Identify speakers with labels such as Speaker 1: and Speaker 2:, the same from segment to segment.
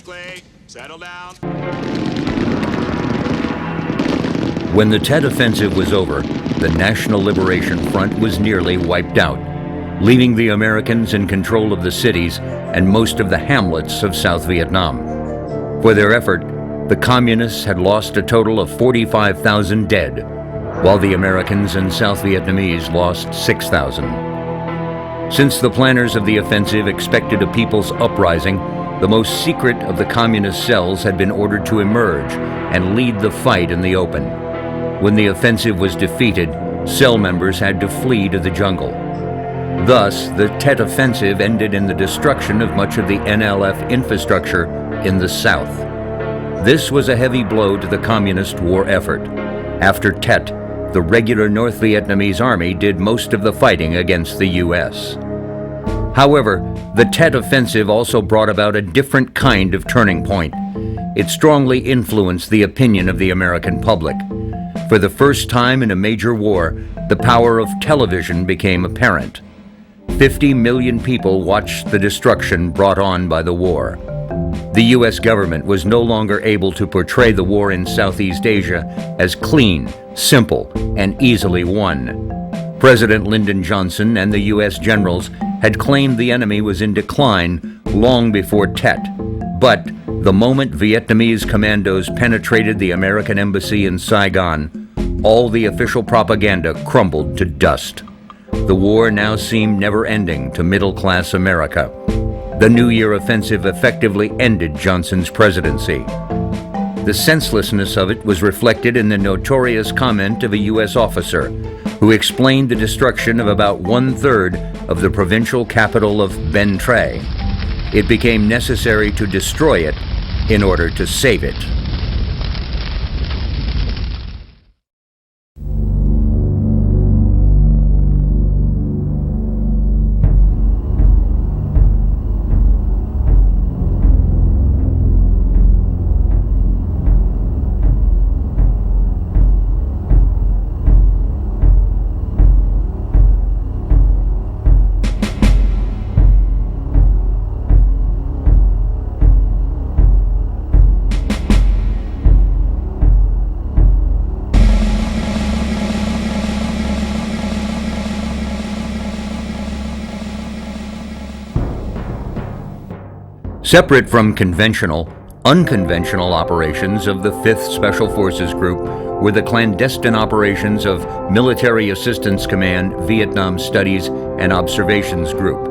Speaker 1: quickly. Settle down.
Speaker 2: When the Tet Offensive was over, the National Liberation Front was nearly wiped out, leaving the Americans in control of the cities and most of the hamlets of South Vietnam. For their effort, the Communists had lost a total of 45,000 dead, while the Americans and South Vietnamese lost 6,000. Since the planners of the offensive expected a people's uprising, the most secret of the Communist cells had been ordered to emerge and lead the fight in the open. When the offensive was defeated, cell members had to flee to the jungle. Thus, the Tet Offensive ended in the destruction of much of the NLF infrastructure in the south. This was a heavy blow to the Communist war effort. After Tet, the regular North Vietnamese army did most of the fighting against the U.S. However, the Tet Offensive also brought about a different kind of turning point. It strongly influenced the opinion of the American public. For the first time in a major war, the power of television became apparent. 50 million people watched the destruction brought on by the war. The U.S. government was no longer able to portray the war in Southeast Asia as clean, simple, and easily won. President Lyndon Johnson and the U.S. generals had claimed the enemy was in decline long before Tet. But the moment Vietnamese commandos penetrated the American embassy in Saigon, all the official propaganda crumbled to dust. The war now seemed never-ending to middle-class America. The New Year offensive effectively ended Johnson's presidency. The senselessness of it was reflected in the notorious comment of a U.S. officer who explained the destruction of about one-third of the provincial capital of Ben Tre. It became necessary to destroy it in order to save it. Separate from conventional, unconventional operations of the 5th Special Forces Group were the clandestine operations of Military Assistance Command Vietnam Studies and Observations Group,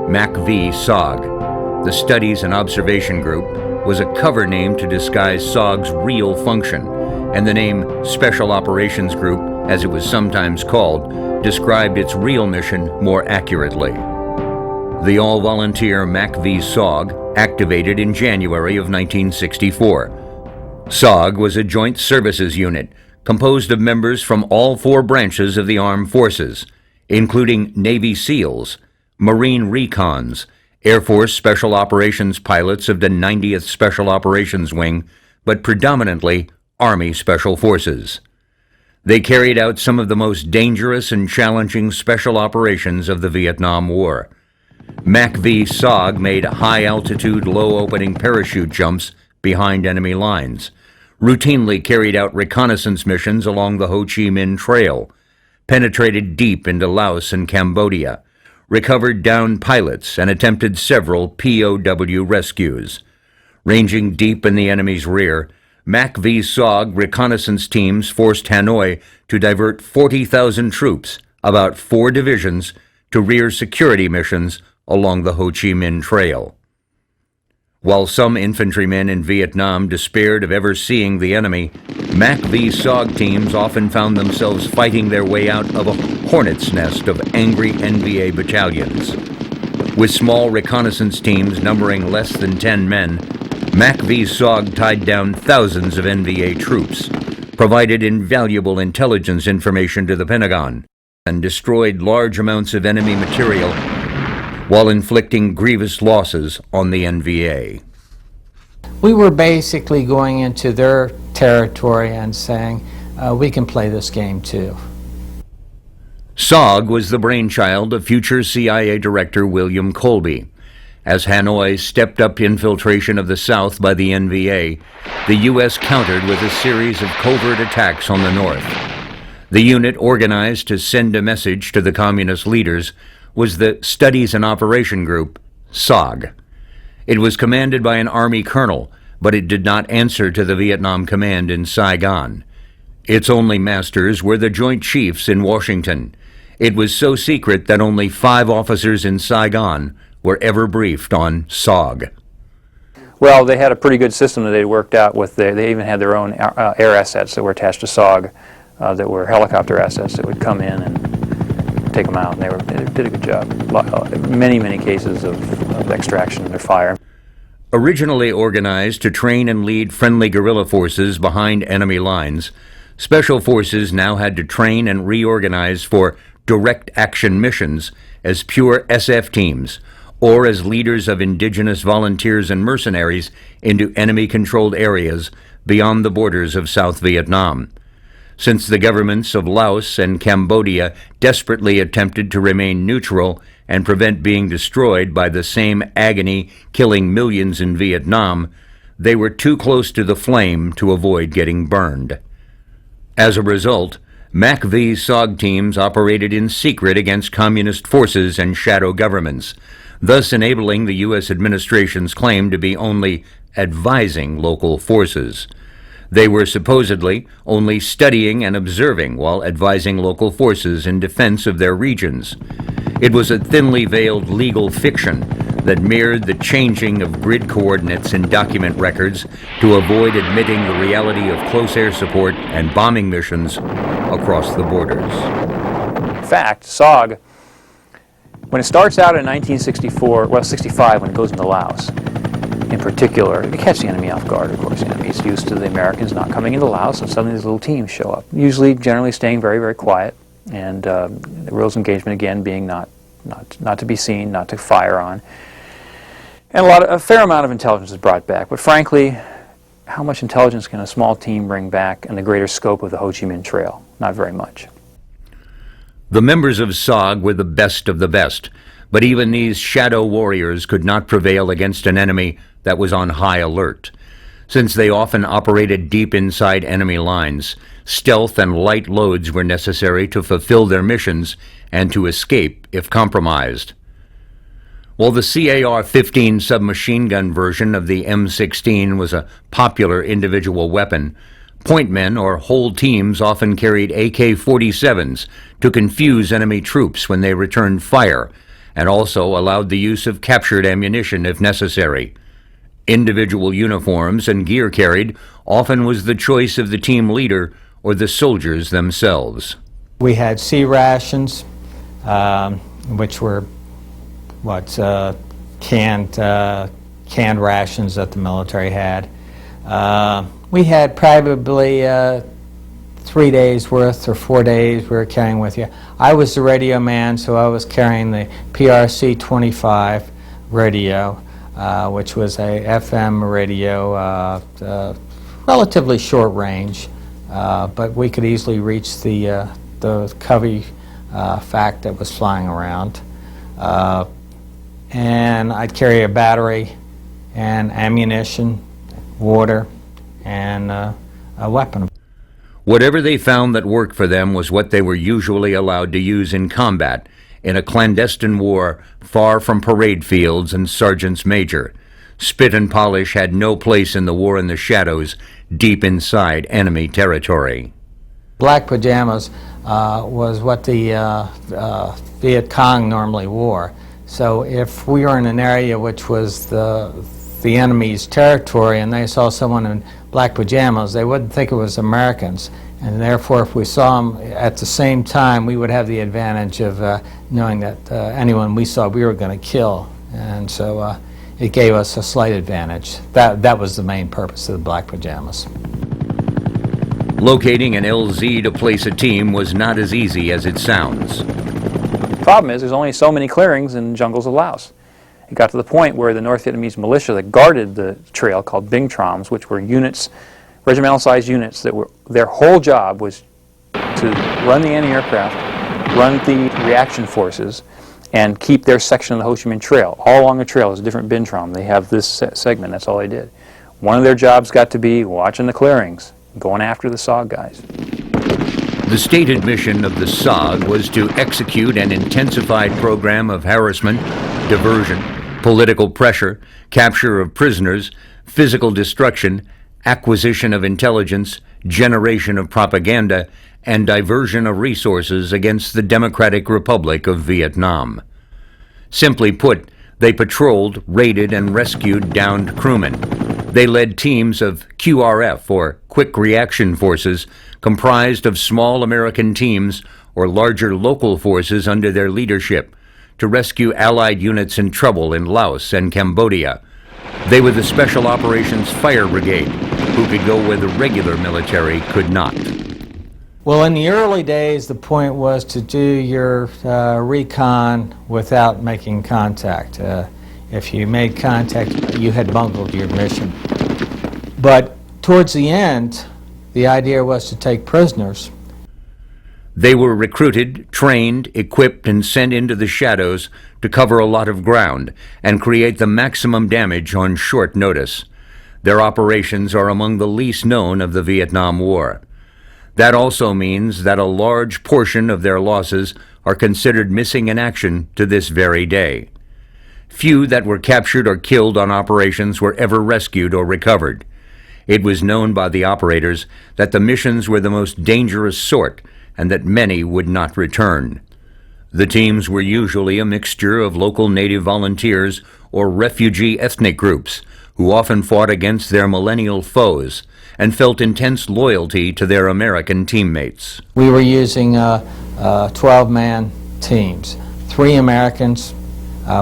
Speaker 2: MACV-SOG. The Studies and Observation Group was a cover name to disguise SOG's real function, and the name Special Operations Group, as it was sometimes called, described its real mission more accurately. The all-volunteer MACV-SOG activated in January of 1964. SOG was a joint services unit composed of members from all 4 branches of the armed forces, including Navy SEALs, Marine Recons, Air Force Special Operations pilots of the 90th Special Operations Wing, but predominantly Army Special Forces. They carried out some of the most dangerous and challenging special operations of the Vietnam War. MACV-SOG made high-altitude, low-opening parachute jumps behind enemy lines, routinely carried out reconnaissance missions along the Ho Chi Minh Trail, penetrated deep into Laos and Cambodia, recovered downed pilots, and attempted several POW rescues. Ranging deep in the enemy's rear, MACV-SOG reconnaissance teams forced Hanoi to divert 40,000 troops, about 4 divisions, to rear security missions along the Ho Chi Minh Trail. While some infantrymen in Vietnam despaired of ever seeing the enemy, MACV-SOG teams often found themselves fighting their way out of a hornet's nest of angry NVA battalions. With small reconnaissance teams numbering less than 10 men, MACV-SOG tied down thousands of NVA troops, provided invaluable intelligence information to the Pentagon, and destroyed large amounts of enemy material while inflicting grievous losses on the NVA.
Speaker 3: We were basically going into their territory and saying, we can play this game too.
Speaker 2: SOG was the brainchild of future CIA Director William Colby. As Hanoi stepped up infiltration of the South by the NVA, the U.S. countered with a series of covert attacks on the North. The unit organized to send a message to the communist leaders was the Studies and Operation Group, SOG. It was commanded by an Army colonel, but it did not answer to the Vietnam Command in Saigon. Its only masters were the Joint Chiefs in Washington. It was so secret that only 5 officers in Saigon were ever briefed on SOG.
Speaker 1: Well, they had a pretty good system that they worked out with. They even had their own air assets that were attached to SOG, that were helicopter assets that would come in and take them out. And they did a good job. Many cases of extraction under fire.
Speaker 2: Originally organized to train and lead friendly guerrilla forces behind enemy lines, Special Forces now had to train and reorganize for direct action missions as pure SF teams, or as leaders of indigenous volunteers and mercenaries into enemy-controlled areas beyond the borders of South Vietnam. Since the governments of Laos and Cambodia desperately attempted to remain neutral and prevent being destroyed by the same agony killing millions in Vietnam, they were too close to the flame to avoid getting burned. As a result, MACV-SOG teams operated in secret against communist forces and shadow governments, thus enabling the U.S. administration's claim to be only advising local forces. They were supposedly only studying and observing while advising local forces in defense of their regions. It was a thinly veiled legal fiction that mirrored the changing of grid coordinates in document records to avoid admitting the reality of close air support and bombing missions across the borders.
Speaker 1: In fact, SOG, when it starts out in 1964, well, 65 when it goes into Laos, in particular, to catch the enemy off guard, of course. The enemy's used to the Americans not coming into Laos, and suddenly these little teams show up, usually generally staying very quiet, and the rules of engagement, again, being not to be seen, not to fire on. And a fair amount of intelligence is brought back, but frankly, how much intelligence can a small team bring back in the greater scope of the Ho Chi Minh Trail? Not very much.
Speaker 2: The members of SOG were the best of the best, but even these shadow warriors could not prevail against an enemy that was on high alert. Since they often operated deep inside enemy lines, stealth and light loads were necessary to fulfill their missions and to escape if compromised. While the CAR-15 submachine gun version of the M16 was a popular individual weapon, point men or whole teams often carried AK-47s to confuse enemy troops when they returned fire, and also allowed the use of captured ammunition if necessary. Individual uniforms and gear carried often was the choice of the team leader or the soldiers themselves.
Speaker 3: We had C rations, which were canned rations that the military had. We had probably 3 days worth or 4 days we were carrying with you. I was the radio man, so I was carrying the PRC-25 radio, which was a FM radio, relatively short range, but we could easily reach the Covey fact that was flying around. And I'd carry a battery and ammunition, water, and a weapon.
Speaker 2: Whatever they found that worked for them was what they were usually allowed to use in combat, in a clandestine war far from parade fields and sergeants major. Spit and polish had no place in the war in the shadows, deep inside enemy territory.
Speaker 3: Black pajamas was what the Viet Cong normally wore. So if we were in an area which was the enemy's territory and they saw someone in black pajamas, they wouldn't think it was Americans. And therefore, if we saw them at the same time, we would have the advantage of knowing that anyone we saw we were going to kill. And so it gave us a slight advantage. That was the main purpose of the black pajamas.
Speaker 2: Locating an LZ to place a team was not as easy as it sounds.
Speaker 1: The problem is there's only so many clearings in jungles of Laos. It got to the point where the North Vietnamese militia that guarded the trail, called Binh Troms, which were units, regimental-sized units, that were their whole job was to run the anti-aircraft, run the reaction forces, and keep their section of the Ho Chi Minh Trail. All along the trail is a different BINTROM. They have this segment. That's all they did. One of their jobs got to be watching the clearings, going after the SOG guys.
Speaker 2: The stated mission of the SOG was to execute an intensified program of harassment, diversion, political pressure, capture of prisoners, physical destruction, acquisition of intelligence, generation of propaganda, and diversion of resources against the Democratic Republic of Vietnam. Simply put, they patrolled, raided, and rescued downed crewmen. They led teams of QRF, or Quick Reaction Forces, comprised of small American teams or larger local forces under their leadership, to rescue Allied units in trouble in Laos and Cambodia. They were the Special Operations Fire Brigade, who could go where the regular military could not.
Speaker 3: Well, in the early days, the point was to do your recon without making contact. If you made contact, you had bungled your mission. But towards the end, the idea was to take prisoners.
Speaker 2: They were recruited, trained, equipped, and sent into the shadows to cover a lot of ground and create the maximum damage on short notice. Their operations are among the least known of the Vietnam War. That also means that a large portion of their losses are considered missing in action to this very day. Few that were captured or killed on operations were ever rescued or recovered. It was known by the operators that the missions were the most dangerous sort and that many would not return. The teams were usually a mixture of local native volunteers or refugee ethnic groups who often fought against their millennial foes and felt intense loyalty to their American teammates.
Speaker 3: We were using 12-man teams. 3 Americans,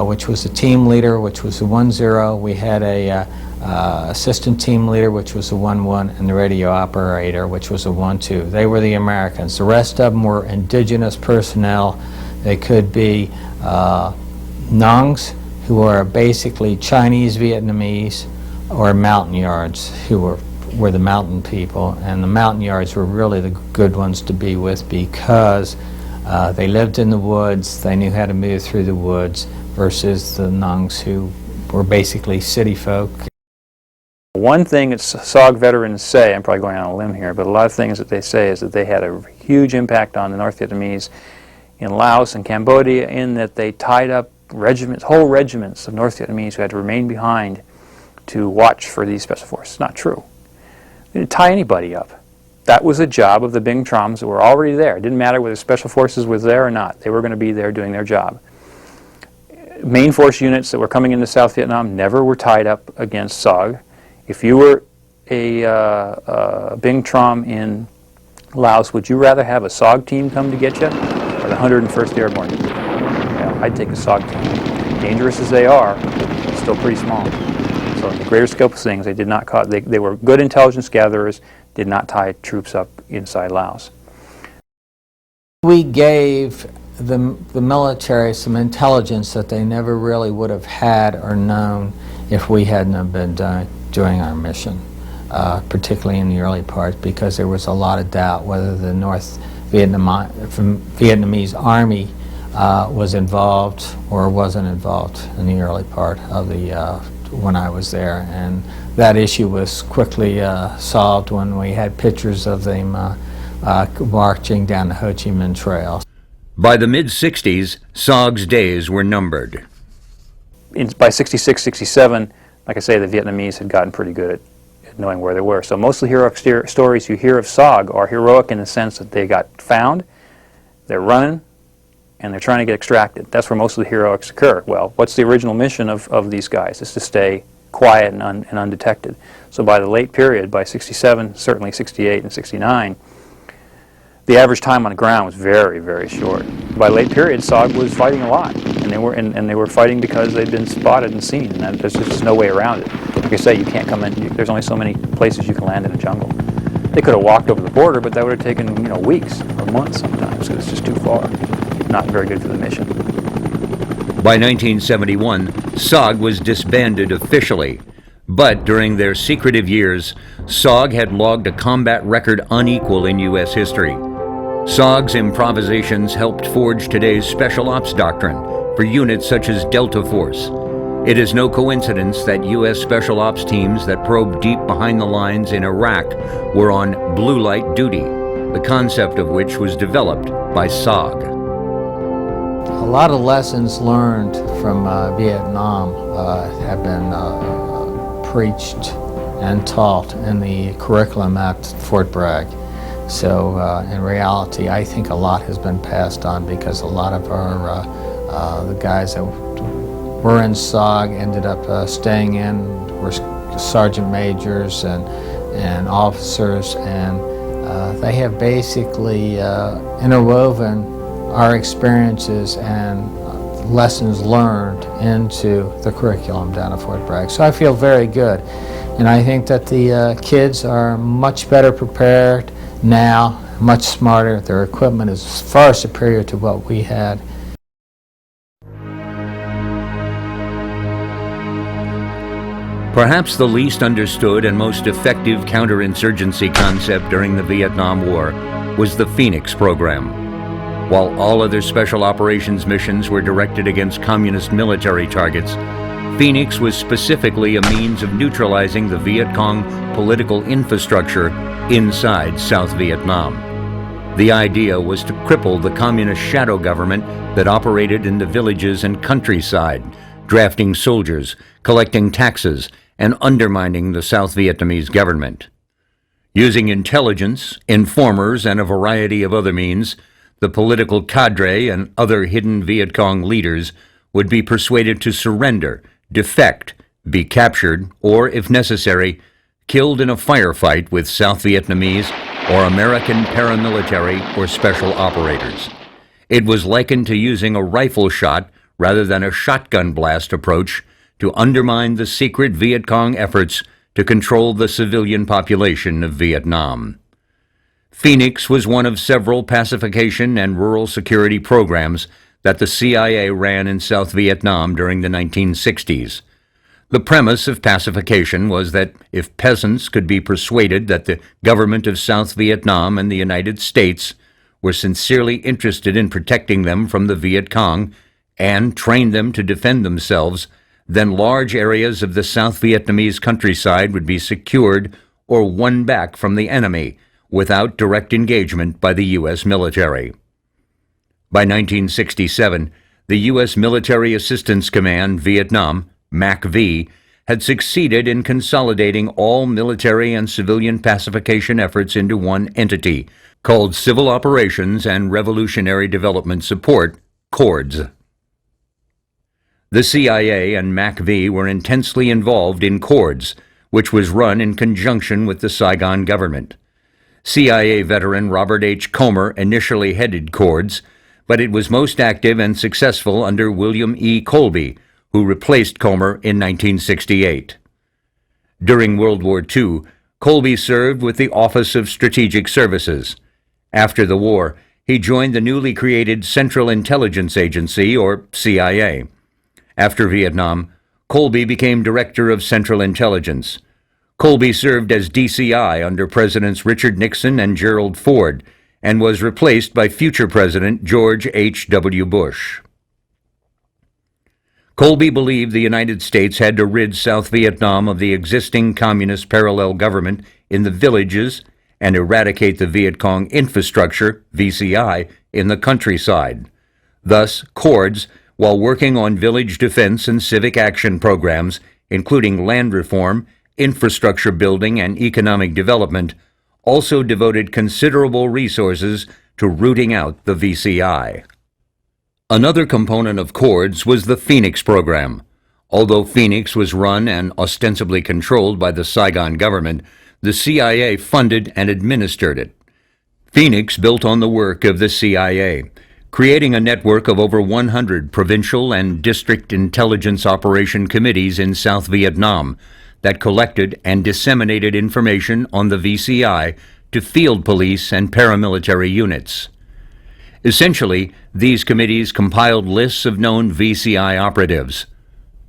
Speaker 3: which was the team leader, which was the 1-0. We had a assistant team leader, which was the 1-1, and the radio operator, which was a 1-2. They were the Americans. The rest of them were indigenous personnel. They could be Nongs, who are basically Chinese Vietnamese, or Montagnards, who were the mountain people. And the Montagnards were really the good ones to be with because they lived in the woods, they knew how to move through the woods, versus the Nongs, who were basically city folk.
Speaker 1: One thing that SOG veterans say, I'm probably going on a limb here, but a lot of things that they say is that they had a huge impact on the North Vietnamese in Laos and Cambodia, in that they tied up regiments, whole regiments of North Vietnamese who had to remain behind to watch for these special forces. Not true. They didn't tie anybody up. That was a job of the Bing Troms that were already there. It didn't matter whether special forces was there or not. They were going to be there doing their job. Main force units that were coming into South Vietnam never were tied up against SOG. If you were a Bing Trom in Laos, would you rather have a SOG team come to get you or the 101st Airborne? Yeah, I'd take a SOG team. Dangerous as they are, still pretty small. So in the greater scope of things, they did not they were good intelligence gatherers, did not tie troops up inside Laos.
Speaker 3: We gave the military some intelligence that they never really would have had or known if we hadn't have been doing our mission, particularly in the early part, because there was a lot of doubt whether the North Vietnamese Army was involved or wasn't involved in the early part of the when I was there, and that issue was quickly solved when we had pictures of them marching down the Ho Chi Minh Trail.
Speaker 2: By the mid-60s, SOG's days were numbered.
Speaker 1: By 66, 67, like I say, the Vietnamese had gotten pretty good at knowing where they were. So most of the heroic stories you hear of SOG are heroic in the sense that they got found, they're running, and they're trying to get extracted. That's where most of the heroics occur. Well, what's the original mission of these guys? It's to stay quiet and undetected. So by the late period, by 67, certainly 68 and 69, the average time on the ground was very, very short. By late period, SOG was fighting a lot, and they were fighting because they'd been spotted and seen, and there's just no way around it. Like I say, you can't come in. There's only so many places you can land in a jungle. They could have walked over the border, but that would have taken weeks or months sometimes, because it's just too far. Not very good for the mission.
Speaker 2: By 1971, SOG was disbanded officially, but during their secretive years, SOG had logged a combat record unequal in U.S. history. SOG's improvisations helped forge today's special ops doctrine, for units such as Delta Force. It is no coincidence that U.S. Special Ops teams that probed deep behind the lines in Iraq were on blue light duty, the concept of which was developed by SOG.
Speaker 3: A lot of lessons learned from Vietnam have been preached and taught in the curriculum at Fort Bragg. So in reality, I think a lot has been passed on because a lot of our the guys that were in SOG ended up staying in, were sergeant majors and officers, and they have basically interwoven our experiences and lessons learned into the curriculum down at Fort Bragg. So I feel very good. And I think that the kids are much better prepared now, much smarter. Their equipment is far superior to what we had.
Speaker 2: Perhaps the least understood and most effective counterinsurgency concept during the Vietnam War was the Phoenix program. While all other special operations missions were directed against communist military targets, Phoenix was specifically a means of neutralizing the Viet Cong political infrastructure inside South Vietnam. The idea was to cripple the communist shadow government that operated in the villages and countryside, drafting soldiers, collecting taxes, and undermining the South Vietnamese government. Using intelligence, informers, and a variety of other means, the political cadre and other hidden Viet Cong leaders would be persuaded to surrender, defect, be captured, or, if necessary, killed in a firefight with South Vietnamese or American paramilitary or special operators. It was likened to using a rifle shot rather than a shotgun blast approach to undermine the secret Viet Cong efforts to control the civilian population of Vietnam. Phoenix was one of several pacification and rural security programs that the CIA ran in South Vietnam during the 1960s. The premise of pacification was that if peasants could be persuaded that the government of South Vietnam and the United States were sincerely interested in protecting them from the Viet Cong and trained them to defend themselves, then large areas of the South Vietnamese countryside would be secured or won back from the enemy without direct engagement by the U.S. military. By 1967, the U.S. Military Assistance Command Vietnam, MACV, had succeeded in consolidating all military and civilian pacification efforts into one entity, called Civil Operations and Revolutionary Development Support, CORDS. The CIA and MACV were intensely involved in CORDS, which was run in conjunction with the Saigon government. CIA veteran Robert H. Comer initially headed CORDS, but it was most active and successful under William E. Colby, who replaced Comer in 1968. During World War II, Colby served with the Office of Strategic Services. After the war, he joined the newly created Central Intelligence Agency, or CIA. After Vietnam, Colby became Director of Central Intelligence. Colby served as DCI under Presidents Richard Nixon and Gerald Ford, and was replaced by future President George H.W. Bush. Colby believed the United States had to rid South Vietnam of the existing communist parallel government in the villages and eradicate the Viet Cong infrastructure, VCI, in the countryside. Thus, CORDS, while working on village defense and civic action programs, including land reform, infrastructure building, and economic development, also devoted considerable resources to rooting out the VCI. Another component of CORDS was the Phoenix program. Although Phoenix was run and ostensibly controlled by the Saigon government, the CIA funded and administered it. Phoenix built on the work of the CIA, creating a network of over 100 provincial and district intelligence operation committees in South Vietnam that collected and disseminated information on the VCI to field police and paramilitary units. Essentially, these committees compiled lists of known VCI operatives.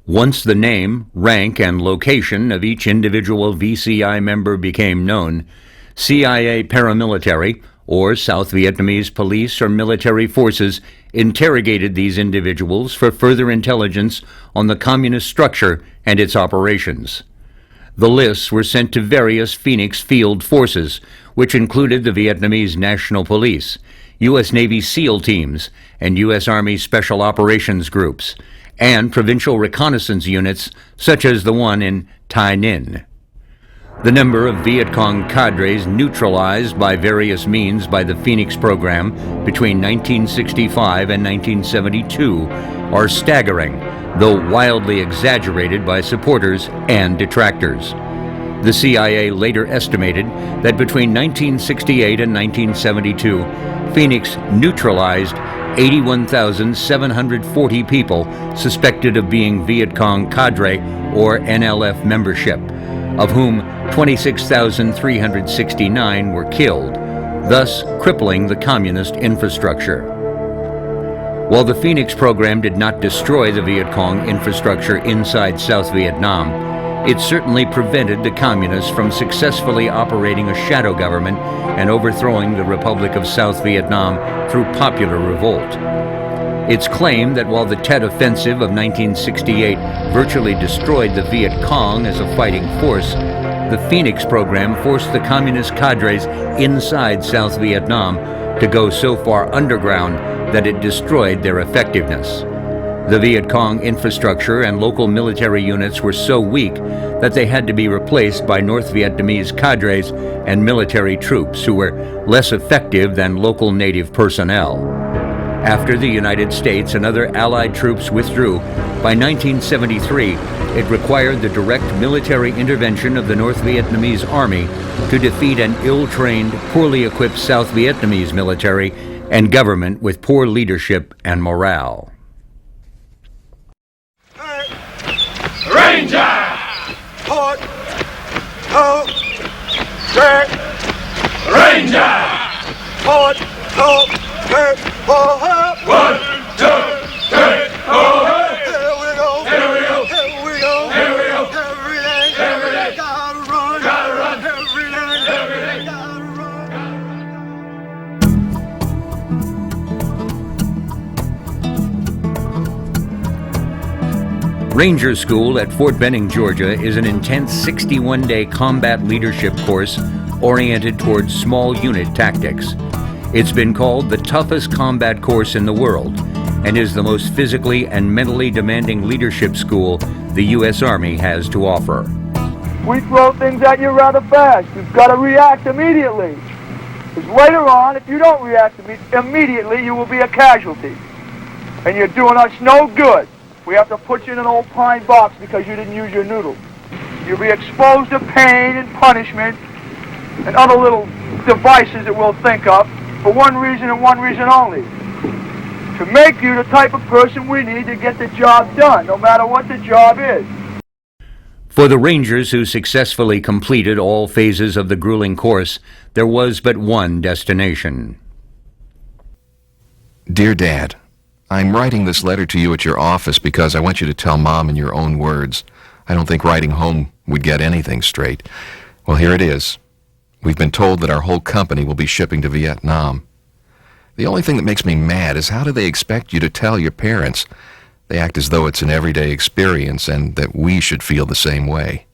Speaker 2: Once the name, rank, and location of each individual VCI member became known, CIA paramilitary, or South Vietnamese police or military forces interrogated these individuals for further intelligence on the communist structure and its operations. The lists were sent to various Phoenix field forces, which included the Vietnamese National Police, U.S. Navy SEAL teams, and U.S. Army Special Operations groups, and provincial reconnaissance units such as the one in Tay Ninh. The number of Viet Cong cadres neutralized by various means by the Phoenix program between 1965 and 1972 are staggering, though wildly exaggerated by supporters and detractors. The CIA later estimated that between 1968 and 1972, Phoenix neutralized 81,740 people suspected of being Viet Cong cadre or NLF membership, of whom 26,369 were killed, thus crippling the communist infrastructure. While the Phoenix program did not destroy the Viet Cong infrastructure inside South Vietnam, it certainly prevented the communists from successfully operating a shadow government and overthrowing the Republic of South Vietnam through popular revolt. It's claimed that while the Tet Offensive of 1968 virtually destroyed the Viet Cong as a fighting force, the Phoenix program forced the communist cadres inside South Vietnam to go so far underground that it destroyed their effectiveness. The Viet Cong infrastructure and local military units were so weak that they had to be replaced by North Vietnamese cadres and military troops who were less effective than local native personnel. After the United States and other Allied troops withdrew, by 1973, it required the direct military intervention of the North Vietnamese Army to defeat an ill-trained, poorly equipped South Vietnamese military and government with poor leadership and morale.
Speaker 4: Ranger! Port! Ho! Track! Ranger! Port! Ho! Track! Ho! 1, 2, 3, 4! Here we go! Here we go! Here we go! Here we go! Every day! Every day! Gotta run! Gotta run! Every day! Every day! Gotta run!
Speaker 2: Ranger School at Fort Benning, Georgia is an intense 61-day combat leadership course oriented towards small unit tactics. It's been called the toughest combat course in the world and is the most physically and mentally demanding leadership school the U.S. Army has to offer.
Speaker 5: We throw things at you rather fast. You've got to react immediately. Because later on, if you don't react immediately, you will be a casualty. And you're doing us no good. We have to put you in an old pine box because you didn't use your noodle. You'll be exposed to pain and punishment and other little devices that we'll think of for one reason and one reason only. To make you the type of person we need to get the job done, no matter what the job is.
Speaker 2: For the Rangers who successfully completed all phases of the grueling course, there was but one destination.
Speaker 6: Dear Dad, I'm writing this letter to you at your office because I want you to tell Mom in your own words. I don't think writing home would get anything straight. Well, here it is. We've been told that our whole company will be shipping to Vietnam. The only thing that makes me mad is how do they expect you to tell your parents? They act as though it's an everyday experience and that we should feel the same way.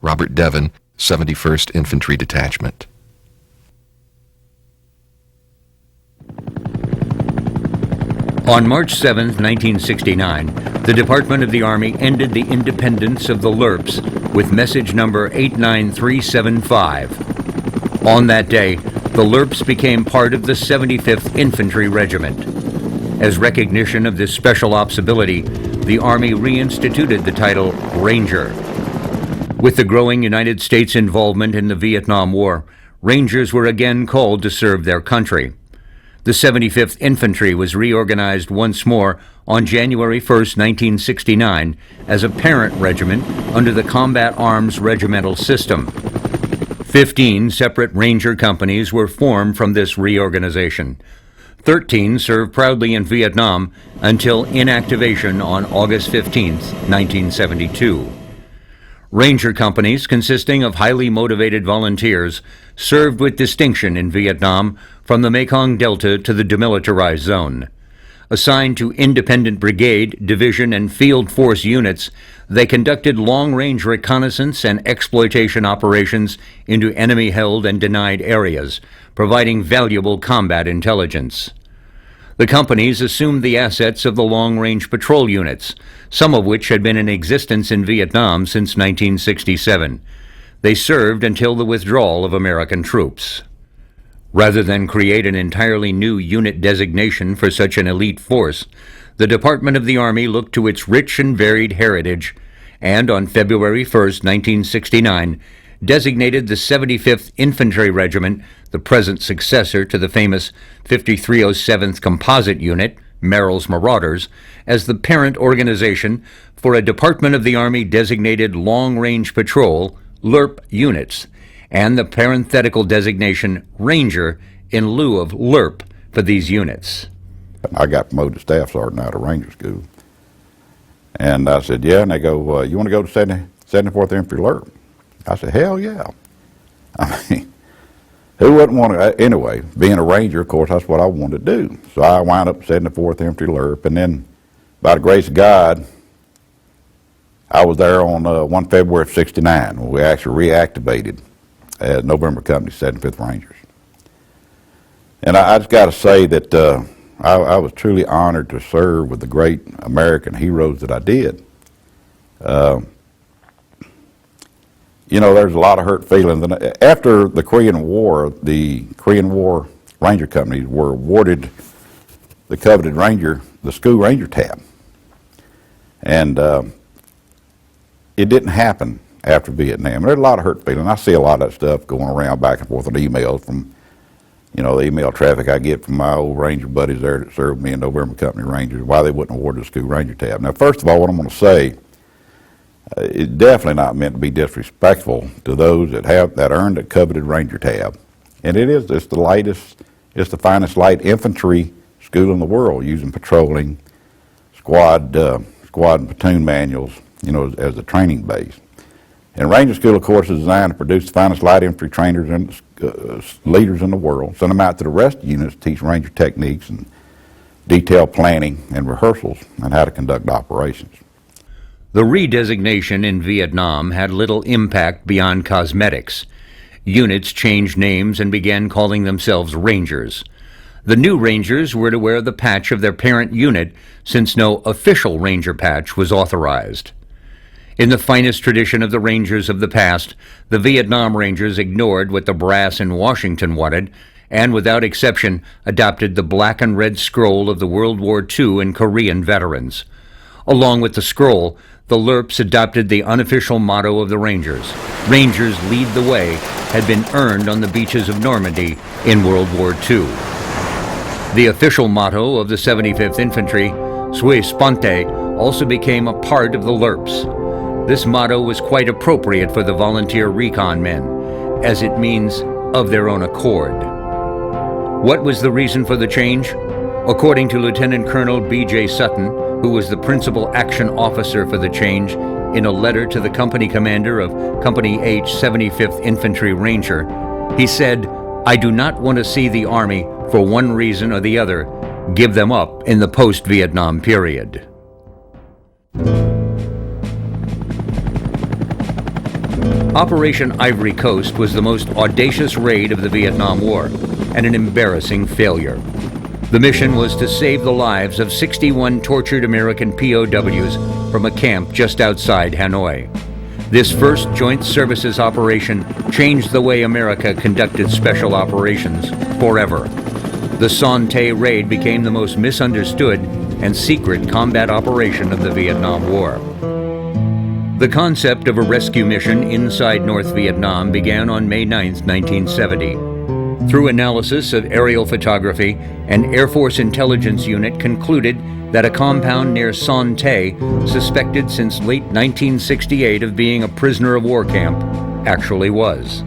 Speaker 6: Robert Devon, 71st Infantry Detachment.
Speaker 2: On March 7, 1969, the Department of the Army ended the independence of the LRPs with message number 89375. On that day, the LRPs became part of the 75th Infantry Regiment. As recognition of this special ops ability, the Army reinstituted the title Ranger. With the growing United States involvement in the Vietnam War, Rangers were again called to serve their country. The 75th Infantry was reorganized once more on January 1, 1969, as a parent regiment under the Combat Arms Regimental System. 15 separate Ranger companies were formed from this reorganization. 13 served proudly in Vietnam until inactivation on August 15, 1972. Ranger companies, consisting of highly motivated volunteers, served with distinction in Vietnam from the Mekong Delta to the demilitarized zone. Assigned to independent brigade, division, and field force units, they conducted long-range reconnaissance and exploitation operations into enemy-held and denied areas, providing valuable combat intelligence. The companies assumed the assets of the long-range patrol units, some of which had been in existence in Vietnam since 1967. They served until the withdrawal of American troops. Rather than create an entirely new unit designation for such an elite force, the Department of the Army looked to its rich and varied heritage and, on February 1, 1969, designated the 75th Infantry Regiment, the present successor to the famous 5307th Composite Unit, Merrill's Marauders, as the parent organization for a Department of the Army designated long-range patrol, LRP units, and the parenthetical designation Ranger in lieu of LRP for these units.
Speaker 7: I got promoted to Staff Sergeant out of Ranger School. And I said, yeah, and they go, you want to go to 74th Infantry LRP? I said, hell yeah. I mean, who wouldn't want to, anyway, being a Ranger, of course, that's what I wanted to do. So I wound up 74th Infantry LRP, and then, by the grace of God, I was there on 1 February of '69 when we actually reactivated as November Company 75th Rangers. And I just got to say that I was truly honored to serve with the great American heroes that I did. You know, there's a lot of hurt feelings. And after the Korean War Ranger companies were awarded the coveted Ranger, the school Ranger tab. And it didn't happen after Vietnam. There's a lot of hurt feelings. I see a lot of that stuff going around back and forth with emails from, you know, the email traffic I get from my old Ranger buddies there that served me in November Company Rangers, why they wouldn't award the school Ranger tab. Now, first of all, what I'm going to say, it's definitely not meant to be disrespectful to those that earned a coveted Ranger tab. And it's the finest light infantry school in the world, using patrolling, squad and platoon manuals, you know, as a training base. And Ranger School, of course, is designed to produce the finest light infantry trainers and leaders in the world, send them out to the rest of the units to teach Ranger techniques and detailed planning and rehearsals on how to conduct operations.
Speaker 2: The redesignation in Vietnam had little impact beyond cosmetics. Units changed names and began calling themselves Rangers. The new Rangers were to wear the patch of their parent unit, since no official Ranger patch was authorized. In the finest tradition of the Rangers of the past, the Vietnam Rangers ignored what the brass in Washington wanted, and without exception adopted the black and red scroll of the World War II and Korean veterans. Along with the scroll, the LRPs adopted the unofficial motto of the Rangers. Rangers lead the way had been earned on the beaches of Normandy in World War II. The official motto of the 75th Infantry, Suis Sponte, also became a part of the LRPs. This motto was quite appropriate for the volunteer recon men, as it means of their own accord. What was the reason for the change? According to Lieutenant Colonel B.J. Sutton, who was the principal action officer for the change, in a letter to the company commander of Company H 75th Infantry Ranger, he said, "I do not want to see the Army, for one reason or the other, give them up in the post-Vietnam period." Operation Ivory Coast was the most audacious raid of the Vietnam War and an embarrassing failure. The mission was to save the lives of 61 tortured American POWs from a camp just outside Hanoi. This first joint services operation changed the way America conducted special operations forever. The Son Tay raid became the most misunderstood and secret combat operation of the Vietnam War. The concept of a rescue mission inside North Vietnam began on May 9, 1970. Through analysis of aerial photography, an Air Force intelligence unit concluded that a compound near Son Tay, suspected since late 1968 of being a prisoner of war camp, actually was.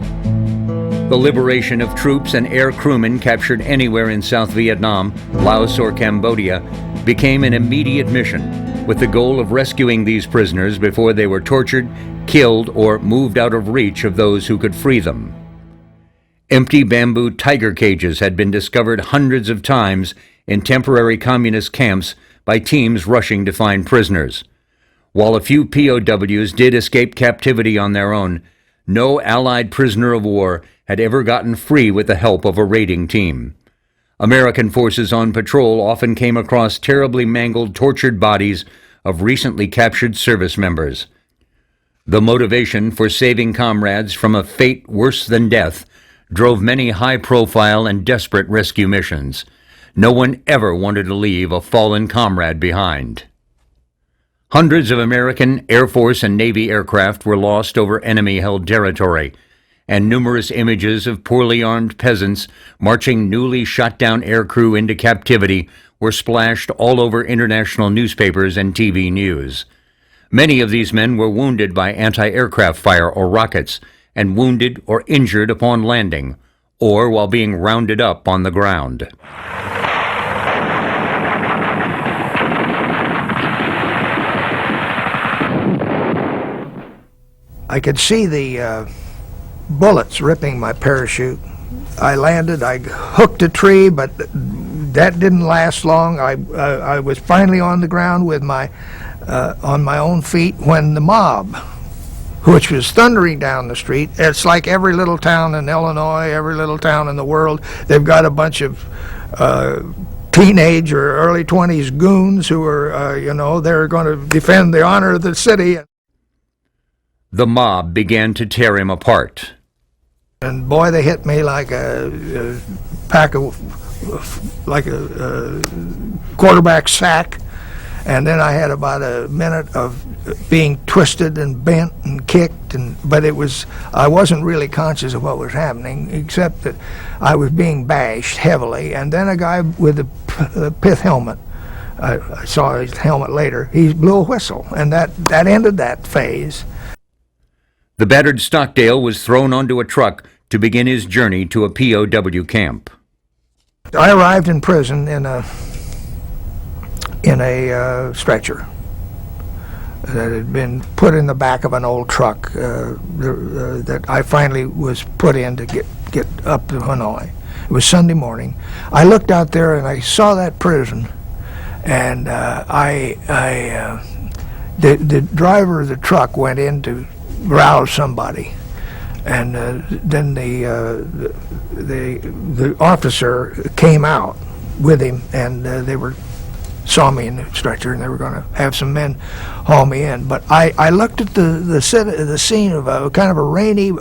Speaker 2: The liberation of troops and air crewmen captured anywhere in South Vietnam, Laos, or Cambodia became an immediate mission, with the goal of rescuing these prisoners before they were tortured, killed, or moved out of reach of those who could free them. Empty bamboo tiger cages had been discovered hundreds of times in temporary communist camps by teams rushing to find prisoners. While a few POWs did escape captivity on their own, no Allied prisoner of war had ever gotten free with the help of a raiding team. American forces on patrol often came across terribly mangled, tortured bodies of recently captured service members. The motivation for saving comrades from a fate worse than death drove many high-profile and desperate rescue missions. No one ever wanted to leave a fallen comrade behind. Hundreds of American Air Force and Navy aircraft were lost over enemy-held territory, and numerous images of poorly armed peasants marching newly shot-down aircrew into captivity were splashed all over international newspapers and TV news. Many of these men were wounded by anti-aircraft fire or rockets, and wounded or injured upon landing, or while being rounded up on the ground.
Speaker 8: I could see the bullets ripping my parachute. I landed, I hooked a tree, but that didn't last long. I was finally on the ground with on my own feet when the mob, which was thundering down the street. It's like every little town in Illinois, every little town in the world. They've got a bunch of teenage or early 20s goons who are, they're going to defend the honor of the city.
Speaker 2: The mob began to tear him apart.
Speaker 8: And boy, they hit me like a pack of, like a quarterback sack. And then I had about a minute of being twisted and bent and kicked, but I wasn't really conscious of what was happening, except that I was being bashed heavily. And then a guy with a pith helmet, I saw his helmet later, he blew a whistle, and that ended that phase.
Speaker 2: The battered Stockdale was thrown onto a truck to begin his journey to a POW camp.
Speaker 8: I arrived in prison in a stretcher that had been put in the back of an old truck that I finally was put in to get up to Hanoi. It was Sunday morning. I looked out there and I saw that prison, and the driver of the truck went in to rouse somebody, and then the officer came out with him, and they saw me in the stretcher, and they were going to have some men haul me in. But I looked at the scene of a kind of a rainy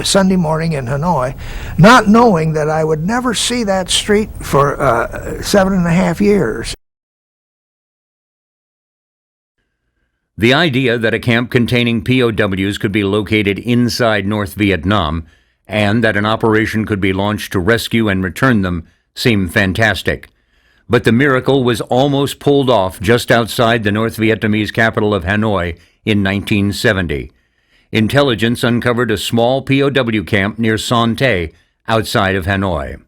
Speaker 8: Sunday morning in Hanoi, not knowing that I would never see that street for 7.5 years.
Speaker 2: The idea that a camp containing POWs could be located inside North Vietnam and that an operation could be launched to rescue and return them seemed fantastic. But the miracle was almost pulled off just outside the North Vietnamese capital of Hanoi in 1970. Intelligence uncovered a small POW camp near Son Tay, outside of Hanoi.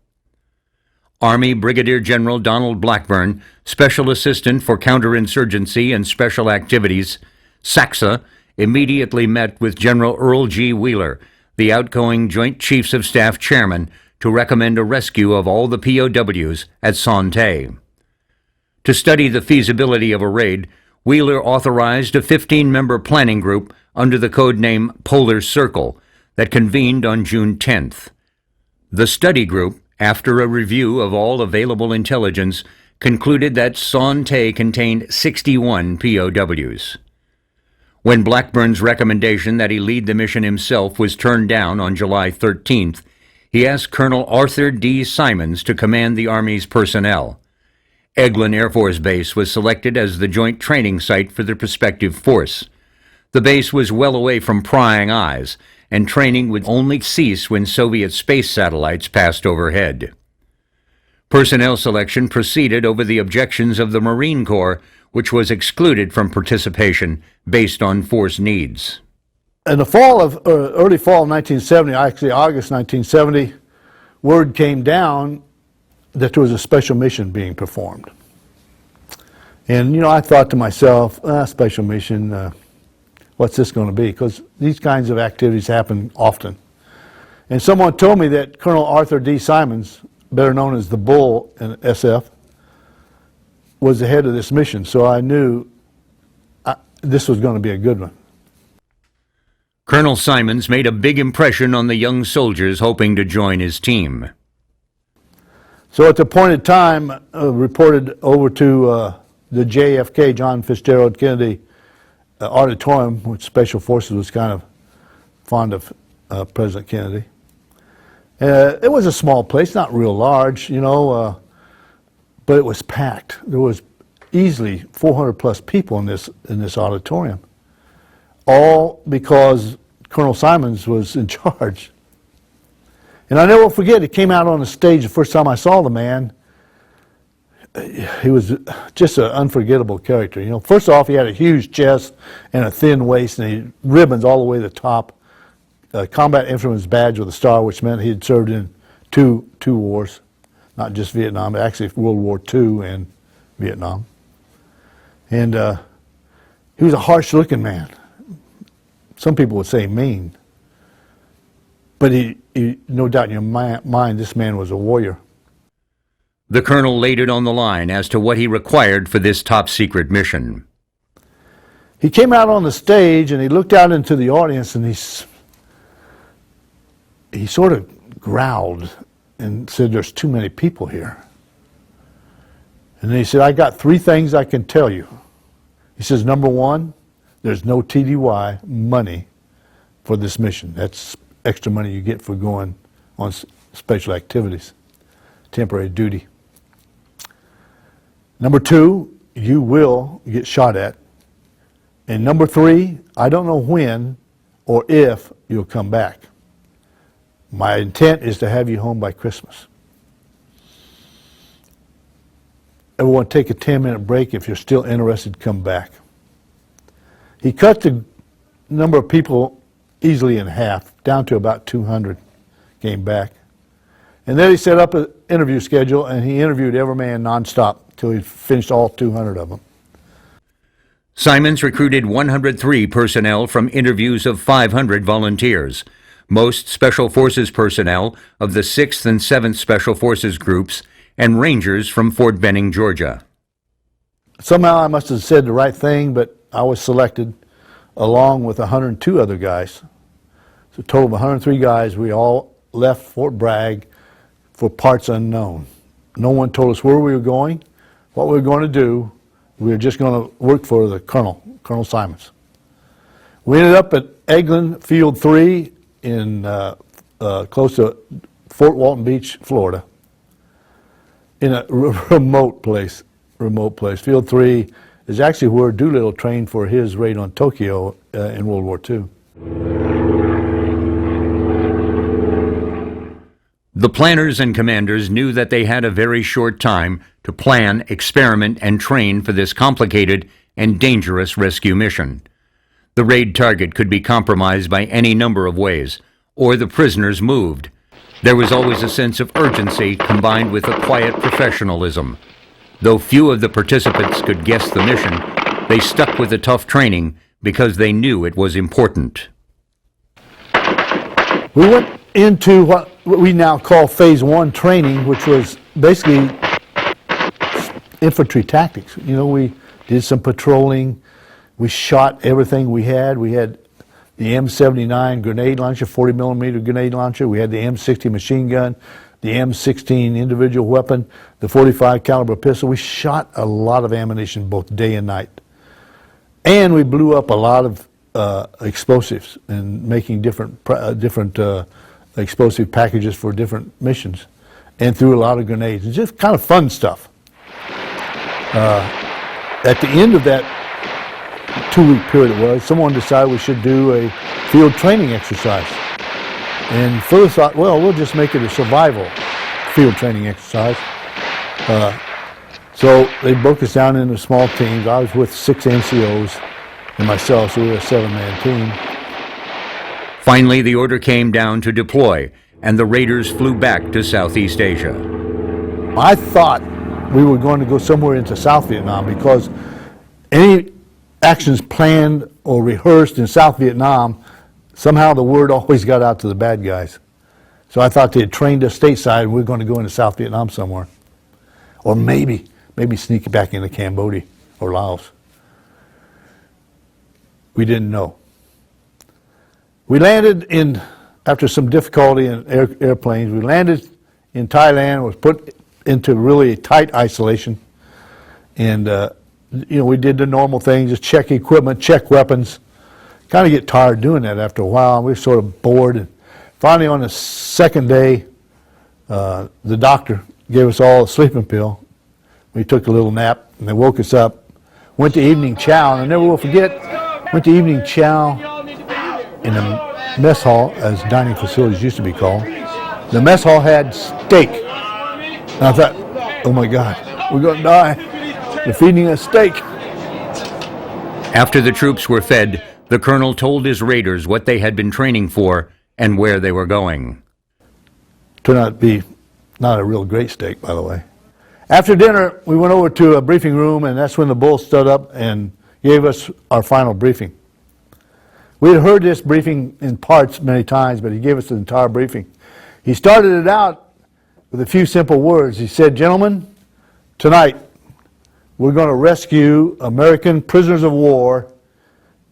Speaker 2: Army Brigadier General Donald Blackburn, Special Assistant for Counter-Insurgency and Special Activities, SACSA, immediately met with General Earl G. Wheeler, the outgoing Joint Chiefs of Staff Chairman, to recommend a rescue of all the POWs at Son Tay. To study the feasibility of a raid, Wheeler authorized a 15-member planning group under the code name Polar Circle that convened on June 10th. The study group, after a review of all available intelligence, concluded that Son Tay contained 61 POWs. When Blackburn's recommendation that he lead the mission himself was turned down on July 13th, he asked Colonel Arthur D. Simons to command the Army's personnel. Eglin Air Force Base was selected as the joint training site for the prospective force. The base was well away from prying eyes, and training would only cease when Soviet space satellites passed overhead. Personnel selection proceeded over the objections of the Marine Corps, which was excluded from participation based on force needs.
Speaker 9: In the fall of, early fall of 1970, actually August 1970, word came down that there was a special mission being performed. And, you know, I thought to myself, special mission, what's this going to be? Because these kinds of activities happen often. And someone told me that Colonel Arthur D. Simons, better known as the Bull in SF, was the head of this mission. So I knew this was going to be a good one.
Speaker 2: Colonel Simons made a big impression on the young soldiers hoping to join his team.
Speaker 9: So at the appointed time, reported over to the JFK, John Fitzgerald Kennedy auditorium, which Special Forces was kind of fond of President Kennedy. It was a small place, not real large, you know, but it was packed. There was easily 400 plus people in this auditorium, all because Colonel Simons was in charge. And I never will forget, he came out on the stage the first time I saw the man. He was just an unforgettable character. You know, first off, he had a huge chest and a thin waist, and he had ribbons all the way to the top. Combat Infantryman's badge with a star, which meant he had served in two wars, not just Vietnam, but actually World War II and Vietnam. And he was a harsh-looking man. Some people would say mean. But he, no doubt in your mind, this man was a warrior.
Speaker 2: The colonel laid it on the line as to what he required for this top-secret mission.
Speaker 9: He came out on the stage and he looked out into the audience and he sort of growled and said, "There's too many people here." And then he said, "I got 3 things I can tell you." He says, "Number 1, there's no TDY money for this mission. That's extra money you get for going on special activities, temporary duty. Number 2, you will get shot at. And number 3, I don't know when or if you'll come back. My intent is to have you home by Christmas. Everyone take a 10-minute break. If you're still interested, come back." He cut the number of people easily in half, down to about 200 came back. And then he set up an interview schedule, and he interviewed every man nonstop till he finished all 200 of them.
Speaker 2: Simons recruited 103 personnel from interviews of 500 volunteers, most Special Forces personnel of the 6th and 7th Special Forces groups, and Rangers from Fort Benning, Georgia.
Speaker 9: Somehow I must have said the right thing, but I was selected along with 102 other guys. So a total of 103 guys. We all left Fort Bragg for parts unknown. No one told us where we were going, what we were going to do. We were just going to work for the Colonel Simons. We ended up at Eglin Field 3 in close to Fort Walton Beach, Florida, in a remote place. Field 3 is actually where Doolittle trained for his raid on Tokyo in World War II.
Speaker 2: The planners and commanders knew that they had a very short time to plan, experiment, and train for this complicated and dangerous rescue mission. The raid target could be compromised by any number of ways, or the prisoners moved. There was always a sense of urgency combined with a quiet professionalism. Though few of the participants could guess the mission, they stuck with the tough training because they knew it was important.
Speaker 9: We went into what we now call Phase 1 training, which was basically infantry tactics. You know, we did some patrolling. We shot everything we had. We had the M79 grenade launcher, 40 millimeter grenade launcher. We had the M60 machine gun, the M16 individual weapon, the 45 caliber pistol. We shot a lot of ammunition both day and night. And we blew up a lot of explosives and making different explosive packages for different missions, and threw a lot of grenades. It's just kind of fun stuff. At the end of that 2-week period it was, someone decided we should do a field training exercise. And Phyllis thought, well, we'll just make it a survival field training exercise. So they broke us down into small teams. I was with 6 NCOs and myself, so we were a 7-man team.
Speaker 2: Finally, the order came down to deploy, and the raiders flew back to Southeast Asia.
Speaker 9: I thought we were going to go somewhere into South Vietnam, because any actions planned or rehearsed in South Vietnam, somehow the word always got out to the bad guys. So I thought they had trained us stateside and we were going to go into South Vietnam somewhere. Or maybe sneak back into Cambodia or Laos. We didn't know. We landed in, after some difficulty in airplanes, we landed in Thailand, was put into really tight isolation. And, we did the normal things, just check equipment, check weapons. Kind of get tired doing that after a while. We were sort of bored. And finally, on the second day, the doctor gave us all a sleeping pill. We took a little nap, and they woke us up. Went to evening chow, and I never will forget, went to evening chow in the mess hall, as dining facilities used to be called. The mess hall had steak. And I thought, oh my God, we're going to die. They're feeding us steak.
Speaker 2: After the troops were fed, the colonel told his raiders what they had been training for and where they were going.
Speaker 9: Turned out to be not a real great steak, by the way. After dinner, we went over to a briefing room, and that's when the bull stood up and gave us our final briefing. We had heard this briefing in parts many times, but he gave us the entire briefing. He started it out with a few simple words. He said, "Gentlemen, tonight we're going to rescue American prisoners of war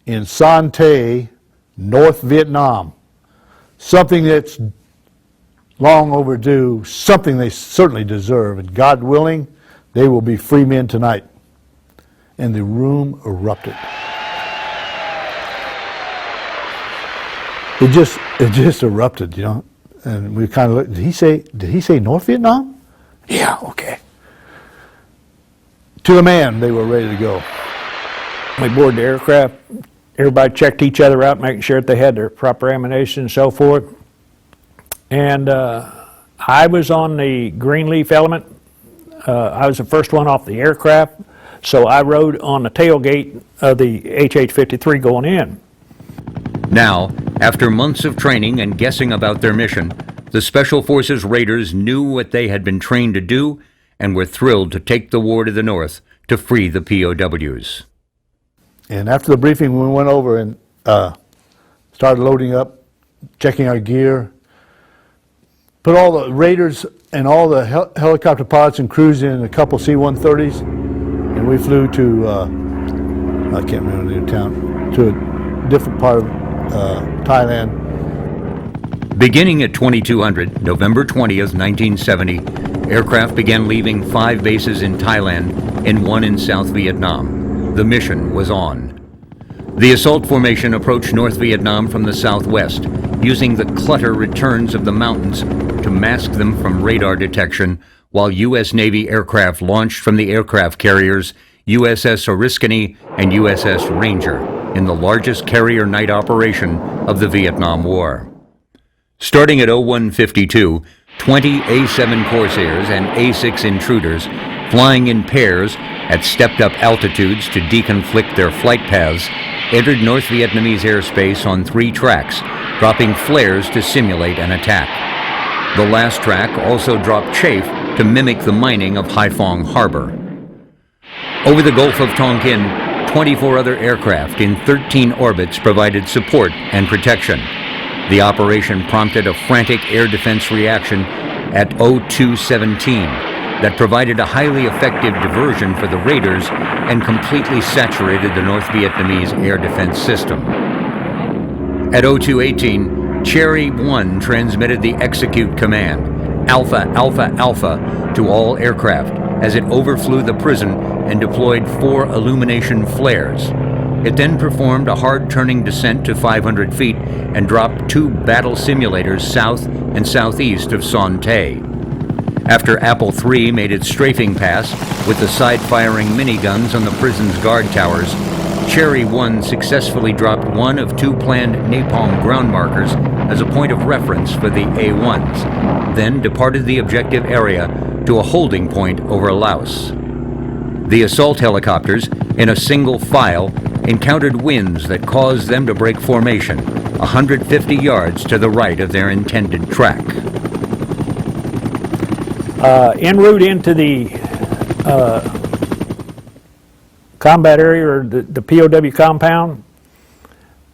Speaker 9: in Son Tay, North Vietnam. Something that's long overdue, something they certainly deserve, and God willing, they will be free men tonight." And the room erupted. It just erupted, and we kind of looked. Did he say North Vietnam? Yeah, okay. To the man, they were ready to go.
Speaker 10: We boarded the aircraft. Everybody checked each other out, making sure that they had their proper ammunition and so forth. And I was on the Greenleaf element. I was the first one off the aircraft, so I rode on the tailgate of the HH-53 going in.
Speaker 2: Now, after months of training and guessing about their mission, the Special Forces raiders knew what they had been trained to do and were thrilled to take the war to the north to free the POWs.
Speaker 9: And after the briefing, we went over and started loading up, checking our gear, put all the raiders and all the helicopter pilots and crews in a couple C-130s, and we flew to, I can't remember the name of the town, to a different part of Thailand.
Speaker 2: Beginning at 2200, November 20th, 1970, aircraft began leaving 5 bases in Thailand and 1 in South Vietnam. The mission was on. The assault formation approached North Vietnam from the southwest, using the clutter returns of the mountains to mask them from radar detection, while U.S. Navy aircraft launched from the aircraft carriers USS Oriskany and USS Ranger in the largest carrier night operation of the Vietnam War. Starting at 0152, 20 A-7 Corsairs and A-6 Intruders, flying in pairs at stepped-up altitudes to deconflict their flight paths, entered North Vietnamese airspace on 3 tracks, dropping flares to simulate an attack. The last track also dropped chaff to mimic the mining of Haiphong Harbor. Over the Gulf of Tonkin, 24 other aircraft in 13 orbits provided support and protection. The operation prompted a frantic air defense reaction at 0217 that provided a highly effective diversion for the raiders and completely saturated the North Vietnamese air defense system. At 0218, Cherry 1 transmitted the execute command, Alpha, Alpha, Alpha, to all aircraft as it overflew the prison and deployed 4 illumination flares. It then performed a hard-turning descent to 500 feet and dropped 2 battle simulators south and southeast of Son Tay. After Apple III made its strafing pass with the side-firing miniguns on the prison's guard towers, Cherry 1 successfully dropped 1 of 2 planned napalm ground markers as a point of reference for the A-1s, then departed the objective area to a holding point over Laos. The assault helicopters, in a single file, encountered winds that caused them to break formation 150 yards to the right of their intended track.
Speaker 10: En route into the combat area, or the POW compound,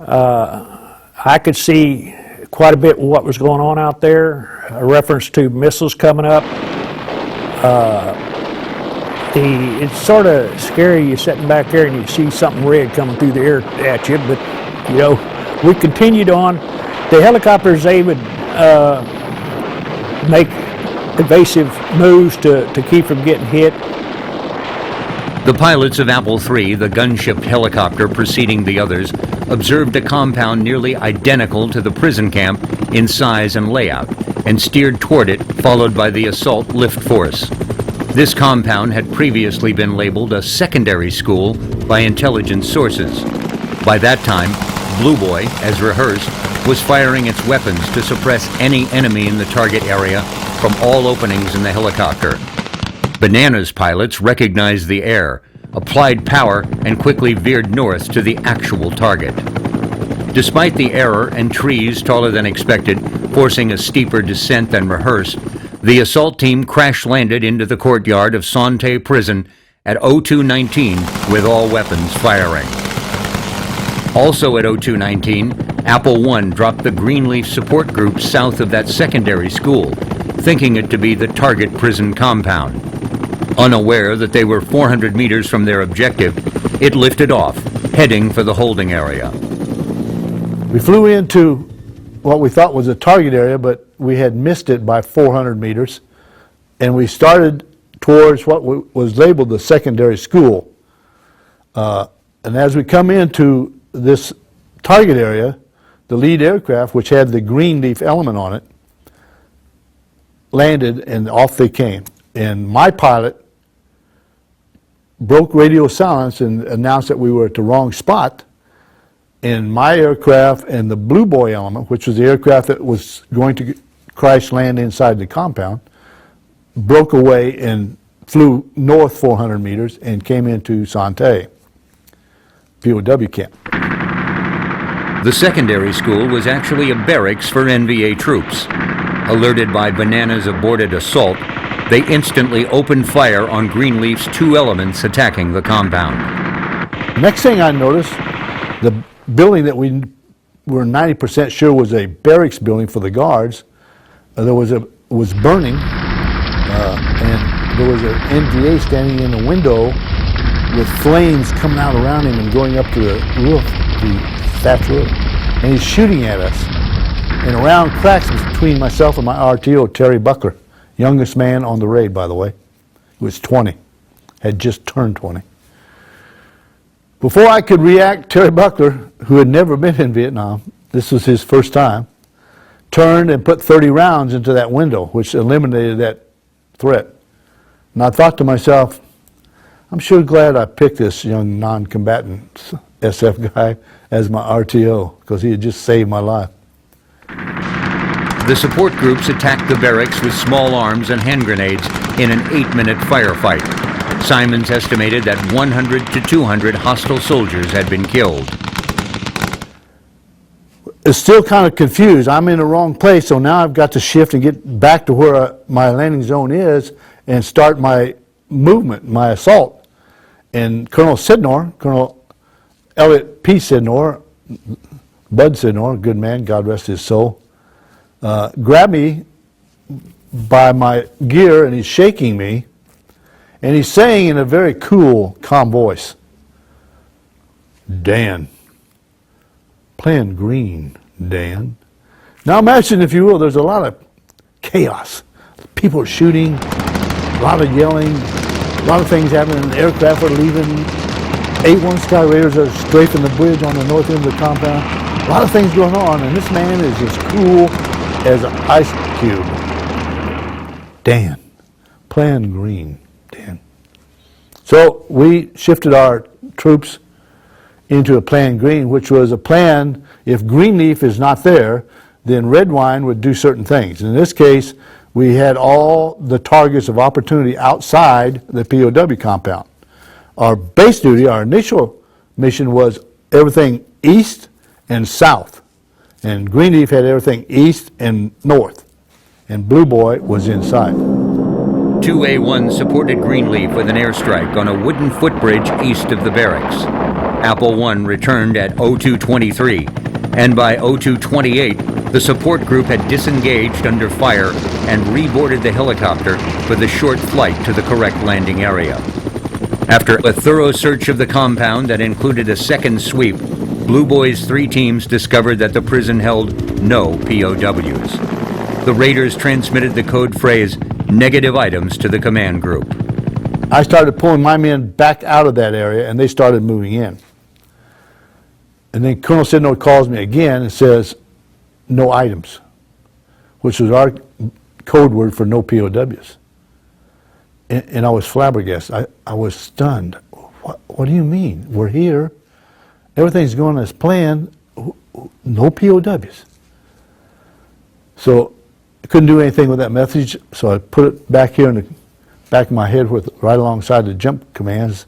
Speaker 10: I could see quite a bit what was going on out there. A reference to missiles coming up. It's sort of scary. You're sitting back there and you see something red coming through the air at you, but you know, we continued on. The helicopters, they would make evasive moves to keep from getting hit.
Speaker 2: The pilots of Apple III, the gunship helicopter preceding the others, observed a compound nearly identical to the prison camp in size and layout, and steered toward it, followed by the assault lift force. This compound had previously been labeled a secondary school by intelligence sources. By that time, Blue Boy, as rehearsed, was firing its weapons to suppress any enemy in the target area from all openings in the helicopter. Bananas pilots recognized the air, applied power, and quickly veered north to the actual target. Despite the error and trees taller than expected, forcing a steeper descent than rehearsed, the assault team crash-landed into the courtyard of Son Tay prison at 02:19 with all weapons firing. Also at 02:19, Apple I dropped the Greenleaf support group south of that secondary school, thinking it to be the target prison compound. Unaware that they were 400 meters from their objective, it lifted off, heading for the holding area.
Speaker 9: We flew into what we thought was a target area, but we had missed it by 400 meters, and we started towards what was labeled the secondary school. And as we come into this target area, the lead aircraft, which had the Greenleaf element on it, landed, and off they came. And my pilot broke radio silence and announced that we were at the wrong spot. And my aircraft and the Blue Boy element, which was the aircraft that was going to crash land inside the compound, broke away and flew north 400 meters and came into Son Tay, POW camp.
Speaker 2: The secondary school was actually a barracks for NVA troops. Alerted by Bananas' aborted assault, they instantly opened fire on Greenleaf's two elements attacking the compound.
Speaker 9: Next thing I noticed, the building that we were 90% sure was a barracks building for the guards, was burning, and there was an NVA standing in the window with flames coming out around him and going up to the roof, the thatch roof, and he's shooting at us. And around cracks between myself and my RTO, Terry Buckler, youngest man on the raid, by the way, who was 20, had just turned 20. Before I could react, Terry Buckler, who had never been in Vietnam, this was his first time, turned and put 30 rounds into that window, which eliminated that threat. And I thought to myself, I'm sure glad I picked this young non-combatant SF guy as my RTO, because he had just saved my life.
Speaker 2: The support groups attacked the barracks with small arms and hand grenades in an 8-minute firefight. Simons estimated that 100 to 200 hostile soldiers had been killed.
Speaker 9: It's still kind of confused. I'm in the wrong place, so now I've got to shift and get back to where my landing zone is and start my movement, my assault. And Colonel Elliot P. Sidnor, Bud Sidnor, good man, God rest his soul, grabbed me by my gear, and he's shaking me, and he's saying in a very cool, calm voice, Dan, playing green, Dan. Now imagine, if you will, there's a lot of chaos. People are shooting, a lot of yelling, a lot of things happening. The aircraft are leaving. 8-1 Sky Raiders are strafing the bridge on the north end of the compound. A lot of things going on, and this man is as cool as an ice cube. Dan, playing green, Dan. So we shifted our troops into a plan green, which was a plan, if Greenleaf is not there, then Red Wine would do certain things. In this case, we had all the targets of opportunity outside the POW compound. Our base duty, our initial mission, was everything east and south. And Greenleaf had everything east and north. And Blue Boy was inside.
Speaker 2: 2A1 supported Greenleaf with an airstrike on a wooden footbridge east of the barracks. Apple 1 returned at 0223, and by 0228, the support group had disengaged under fire and reboarded the helicopter for the short flight to the correct landing area. After a thorough search of the compound that included a second sweep, Blue Boy's 3 teams discovered that the prison held no POWs. The raiders transmitted the code phrase, negative items, to the command group.
Speaker 9: I started pulling my men back out of that area, and they started moving in. And then Colonel Sidno calls me again and says, no items, which was our code word for no POWs. And I was flabbergasted. I was stunned. What do you mean? We're here. Everything's going as planned. No POWs. So I couldn't do anything with that message, so I put it back here in the back of my head right alongside the jump commands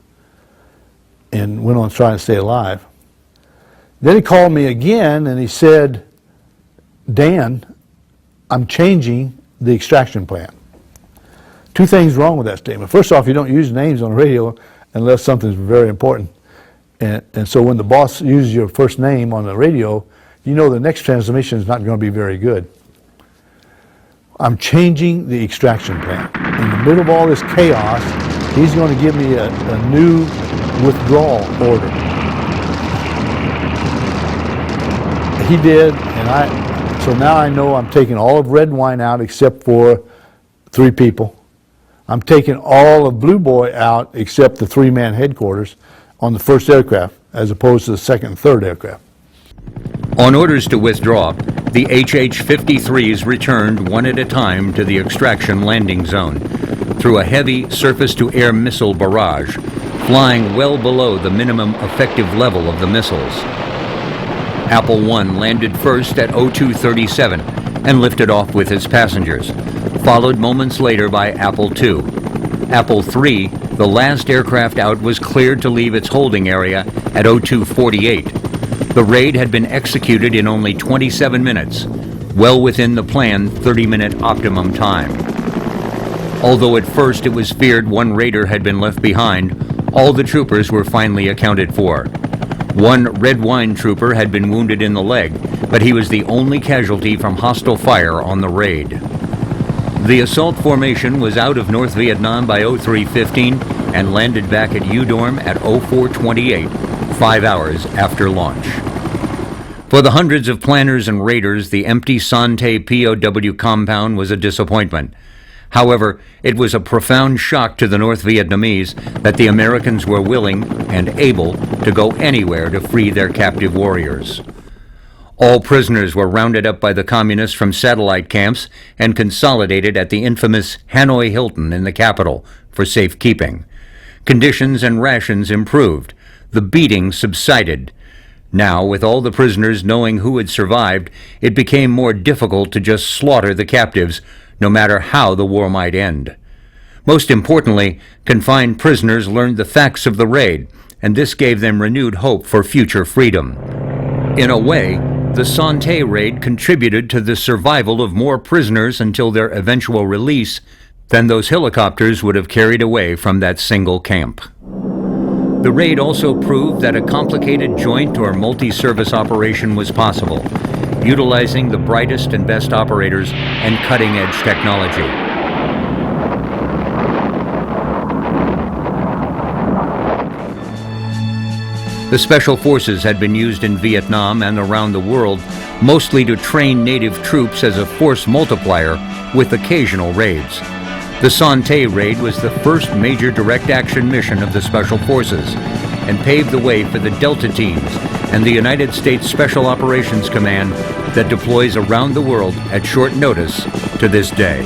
Speaker 9: and went on trying to stay alive. Then he called me again and he said, Dan, I'm changing the extraction plan. 2 things wrong with that statement. First off, you don't use names on the radio unless something's very important. And so when the boss uses your first name on the radio, you know the next transmission is not going to be very good. I'm changing the extraction plan. In the middle of all this chaos, he's going to give me a new withdrawal order. He did, and so now I know I'm taking all of Red Wine out except for 3 people. I'm taking all of Blue Boy out except the 3-man headquarters on the 1st aircraft as opposed to the 2nd and 3rd aircraft.
Speaker 2: On orders to withdraw, the HH-53s returned one at a time to the extraction landing zone through a heavy surface-to-air missile barrage, flying well below the minimum effective level of the missiles. Apple 1 landed first at 0237 and lifted off with its passengers, followed moments later by Apple 2. Apple 3, the last aircraft out, was cleared to leave its holding area at 0248. The raid had been executed in only 27 minutes, well within the planned 30-minute optimum time. Although at first it was feared one raider had been left behind, all the troopers were finally accounted for. One Red Wine trooper had been wounded in the leg, but he was the only casualty from hostile fire on the raid. The assault formation was out of North Vietnam by 0315 and landed back at UDORM at 0428, 5 hours after launch. For the hundreds of planners and raiders, the empty Son Tay POW compound was a disappointment. However, it was a profound shock to the North Vietnamese that the Americans were willing and able to go anywhere to free their captive warriors. All prisoners were rounded up by the communists from satellite camps and consolidated at the infamous Hanoi Hilton in the capital for safekeeping. Conditions and rations improved. The beating subsided. Now, with all the prisoners knowing who had survived, it became more difficult to just slaughter the captives, no matter how the war might end. Most importantly, confined prisoners learned the facts of the raid, and this gave them renewed hope for future freedom. In a way, the Son Tay raid contributed to the survival of more prisoners until their eventual release than those helicopters would have carried away from that single camp. The raid also proved that a complicated joint or multi-service operation was possible, utilizing the brightest and best operators and cutting-edge technology. The Special Forces had been used in Vietnam and around the world, mostly to train native troops as a force multiplier with occasional raids. The Son Tay raid was the first major direct action mission of the Special Forces and paved the way for the Delta teams and the United States Special Operations Command that deploys around the world at short notice to this day.